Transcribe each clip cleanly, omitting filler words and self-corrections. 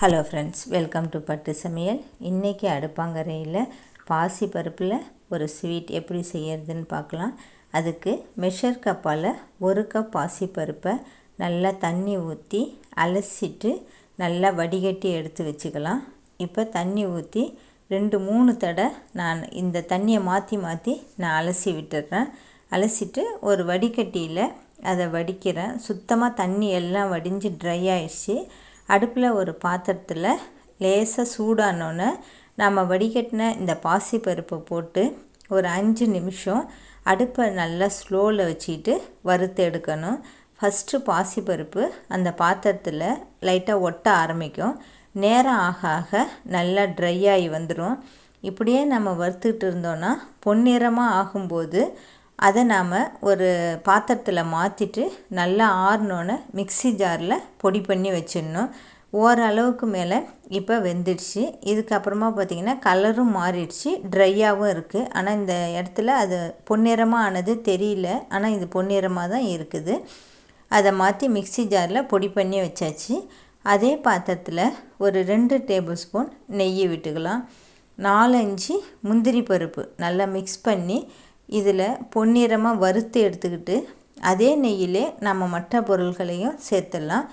Hello friends, welcome to பட்டு சமையல். இன்றைக்கி அடுப்பாங்கரையில் பாசி பருப்பில் ஒரு ஸ்வீட் எப்படி செய்யறதுன்னு பார்க்கலாம். அதுக்கு மெஷர் கப்பால் 1 கப் பாசி பருப்பை நல்லா தண்ணி ஊற்றி அலசிட்டு நல்லா வடிகட்டி எடுத்து வச்சுக்கலாம். இப்போ தண்ணி ஊற்றி 2-3 தடவை நான் இந்த தண்ணியை மாற்றி நான் அலசி விட்டுடுறேன். அலசிட்டு ஒரு வடிகட்டியில் அதை வடிக்கிறேன். சுத்தமாக தண்ணி எல்லாம் வடிஞ்சு ட்ரை ஆயிடுச்சு. அடுப்பில் ஒரு பாத்திரத்தில் லேசாக சூடானோன்னே நம்ம வடிகட்டின இந்த பாசி பருப்பை போட்டு ஒரு 5 நிமிஷம் அடுப்பை நல்லா ஸ்லோவில் வச்சுக்கிட்டு வறுத்து எடுக்கணும். ஃபஸ்ட்டு பாசி பருப்பு அந்த பாத்திரத்தில் லைட்டாக ஒட்ட ஆரம்பிக்கும். நேரம் ஆக ஆக நல்லா ட்ரை ஆகி வந்துடும். இப்படியே நம்ம வறுத்துக்கிட்டு இருந்தோன்னா பொன்னிறமாக ஆகும்போது அதை நாம் ஒரு பாத்திரத்தில் மாற்றிட்டு நல்லா ஆறினோன்னே மிக்ஸி ஜாரில் பொடி பண்ணி வச்சிடணும். ஓரளவுக்கு மேலே இப்போ வெந்துடுச்சு. இதுக்கப்புறமா பார்த்திங்கன்னா கலரும் மாறிடுச்சு, ட்ரையாகவும் இருக்குது. ஆனால் இந்த இடத்துல அது பொன்னிறமாக ஆனது தெரியல, ஆனால் இது பொன்னிறமாக தான் இருக்குது. அதை மாற்றி மிக்ஸி ஜாரில் பொடி பண்ணி வச்சாச்சு. அதே பாத்திரத்தில் ஒரு 2 டேபிள் ஸ்பூன் நெய் விட்டுக்கலாம். 4-5 முந்திரி பருப்பு நல்லா மிக்ஸ் பண்ணி இதில் பொன்னிறமாக வறுத்து எடுத்துக்கிட்டு அதே நெய்யிலே நம்ம மற்ற பொருள்களையும் சேர்த்துடலாம்.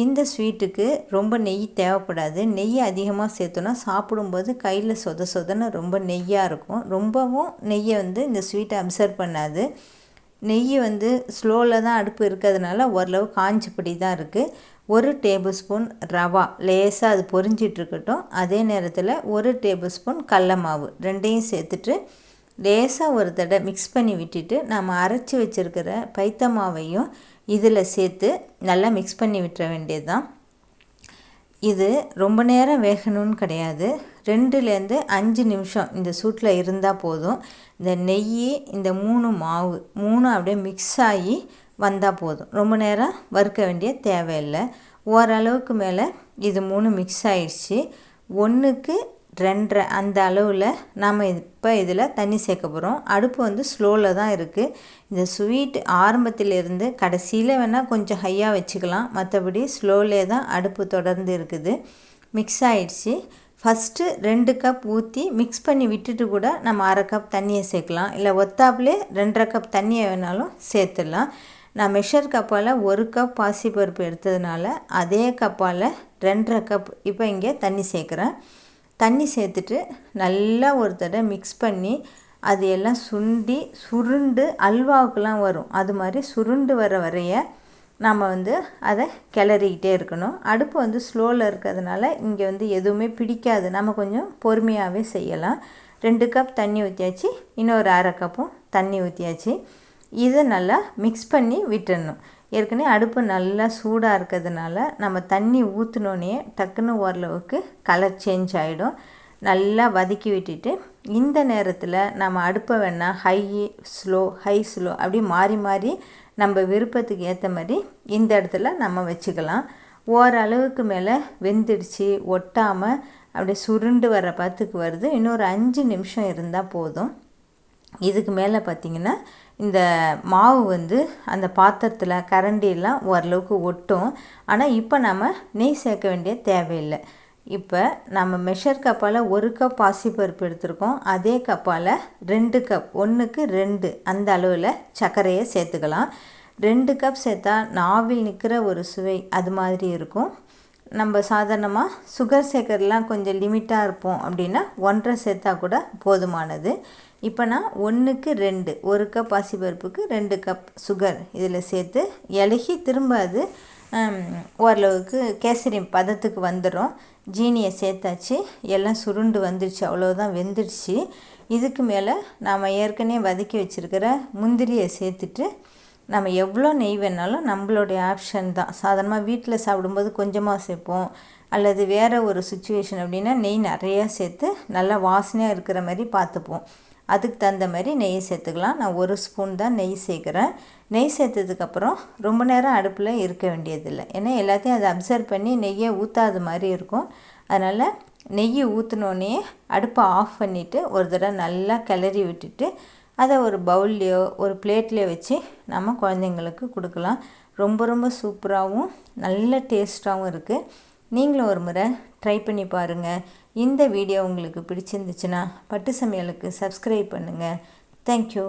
இந்த ஸ்வீட்டுக்கு ரொம்ப நெய் தேவைப்படாது. நெய் அதிகமாக சேர்த்தோன்னா சாப்பிடும்போது கையில் சொதன்னு ரொம்ப நெய்யாக இருக்கும். ரொம்பவும் நெய்யை இந்த ஸ்வீட்டை அப்சர்வ் பண்ணாது. நெய் ஸ்லோவில் தான் அடுப்பு இருக்கிறதுனால ஓரளவு காஞ்சிப்படி தான் இருக்குது. 1 டேபிள் ஸ்பூன் ரவா லேசாக அது பொரிஞ்சிட்ருக்கட்டும். அதே நேரத்தில் 1 டேபிள் ஸ்பூன் கடல மாவு ரெண்டையும் சேர்த்துட்டு லேசாக ஒரு தடவை மிக்ஸ் பண்ணி விட்டுட்டு நம்ம அரைச்சி வச்சுருக்கிற பைத்த மாவையும் இதில் சேர்த்து நல்லா மிக்ஸ் பண்ணி விட்டுற வேண்டியது தான். இது ரொம்ப நேரம் வேகணும்னு கிடையாது. 2-5 நிமிஷம் இந்த சூட்டில் இருந்தால் போதும். இந்த நெய் இந்த 3 மாவு 3 அப்படியே மிக்ஸ் ஆகி வந்தால் போதும். ரொம்ப நேரம் வறுக்க வேண்டிய தேவையில்லை. ஓரளவுக்கு மேலே இது 3 மிக்ஸ் ஆகிடுச்சு. 1:2 அந்த அளவில் நாம் இப்போ இதில் தண்ணி சேர்க்க போகிறோம். அடுப்பு ஸ்லோவில் தான் இருக்குது. இந்த ஸ்வீட் ஆரம்பத்திலேருந்து கடைசியில் வேணால் கொஞ்சம் ஹையாக வச்சுக்கலாம். மற்றபடி ஸ்லோவிலே தான் அடுப்பு தொடர்ந்து இருக்குது. மிக்ஸ் ஆகிடுச்சு. ஃபஸ்ட்டு 2 கப் ஊற்றி மிக்ஸ் பண்ணி விட்டுட்டு கூட நம்ம 1/2 கப் தண்ணியை சேர்க்கலாம். இல்லை ஒத்தாப்புலே 2.5 கப் தண்ணியை வேணாலும் சேர்த்துடலாம். நான் மெஷர் கப்பால் 1 கப் பாசிப்பருப்பு எடுத்ததுனால அதே கப்பால் 2.5 கப் இப்போ இங்கே தண்ணி சேர்க்குறேன். தண்ணி சேர்த்துட்டு நல்லா ஒரு தடவை மிக்ஸ் பண்ணி அது எல்லாம் சுருண்டு அல்வாவுக்கெலாம் வரும். அது மாதிரி சுருண்டு வர வரைய நம்ம அதை கிளறிக்கிட்டே இருக்கணும். அடுப்பு ஸ்லோவில் இருக்கிறதுனால இங்கே எதுவுமே பிடிக்காது. நம்ம கொஞ்சம் பொறுமையாகவே செய்யலாம். 2 கப் தண்ணி ஊற்றியாச்சு. இன்னொரு 1/2 கப்பும் தண்ணி ஊற்றியாச்சு. இதை நல்லா மிக்ஸ் பண்ணி விட்டுடணும். ஏற்கனவே அடுப்பு நல்லா சூடாக இருக்கிறதுனால நம்ம தண்ணி ஊற்றினோன்னே டக்குன்னு ஓரளவுக்கு கலர் சேஞ்ச் ஆகிடும். நல்லா வதக்கி விட்டுட்டு இந்த நேரத்தில் நம்ம அடுப்பை வேணால் ஹை ஸ்லோ அப்படி மாறி நம்ம விருப்பத்துக்கு ஏற்ற மாதிரி இந்த இடத்துல நம்ம வச்சுக்கலாம். ஓரளவுக்கு மேலே வெந்துடுச்சு, ஒட்டாமல் அப்படியே சுருண்டு வர பத்துக்கு வருது. இன்னொரு 5 நிமிஷம் இருந்தால் போதும். இதுக்கு மேலே பார்த்திங்கன்னா இந்த மாவு அந்த பாத்திரத்தில் கரண்டியெல்லாம் ஓரளவுக்கு ஒட்டும். ஆனால் இப்போ நம்ம நெய் சேர்க்க வேண்டிய தேவையில்லை. இப்போ நம்ம மெஷர் கப்பால் 1 கப் பாசிப்பருப்பு எடுத்துருக்கோம். அதே கப்பால் 2 கப் 1:2 அந்த அளவில் சர்க்கரையை சேர்த்துக்கலாம். 2 கப் சேர்த்தா நாவில் நிற்கிற ஒரு சுவை அது மாதிரி இருக்கும். நம்ம சாதாரணமாக சுகர் சேர்க்கறதுலாம் கொஞ்சம் லிமிட்டாக இருப்போம் அப்படின்னா 1.5 சேர்த்தா கூட போதுமானது. இப்போ நான் 1:2 1 கப் பாசிப்பருப்புக்கு 2 கப் சுகர் இதில் சேர்த்து இலகி திரும்ப அது ஓரளவுக்கு கேசரி பதத்துக்கு வந்துடும். ஜீனியை சேர்த்தாச்சு, எல்லாம் சுருண்டு வந்துடுச்சு, அவ்வளோதான் வெந்துடுச்சு. இதுக்கு மேலே நாம் ஏற்கனவே வதக்கி வச்சுருக்கிற முந்திரியை சேர்த்துட்டு நம்ம எவ்வளோ நெய் வேணாலும் நம்மளுடைய ஆப்ஷன் தான். சாதாரணமாக வீட்டில் சாப்பிடும்போது கொஞ்சமாக சேர்ப்போம், அல்லது வேறு ஒரு சுச்சுவேஷன் அப்படின்னா நெய் நிறையா சேர்த்து நல்லா வாசனையாக இருக்கிற மாதிரி பார்த்துப்போம். அதுக்கு தகுந்த மாதிரி நெய் சேர்த்துக்கலாம். நான் 1 ஸ்பூன் தான் நெய் சேர்க்குறேன். நெய் சேர்த்ததுக்கப்புறம் ரொம்ப நேரம் அடுப்பில் இருக்க வேண்டியதில்லை. ஏன்னா எல்லாத்தையும் அதை அப்சர்வ் பண்ணி நெய்யை ஊற்றாத மாதிரி இருக்கும். அதனால் நெய் ஊற்றினோடனே அடுப்பை ஆஃப் பண்ணிவிட்டு ஒரு தடவை நல்லா கிளறி விட்டுட்டு அதை ஒரு பவுல்லையோ ஒரு பிளேட்லேயோ வச்சு நம்ம குழந்தைங்களுக்கு கொடுக்கலாம். ரொம்ப சூப்பராகவும் நல்ல டேஸ்ட்டாகவும் இருக்குது. நீங்களும் ஒரு முறை ட்ரை பண்ணி பாருங்கள். இந்த வீடியோ உங்களுக்கு பிடிச்சிருந்துச்சுன்னா பட்டு சமையலுக்கு சப்ஸ்கிரைப் பண்ணுங்கள். தேங்க்யூ.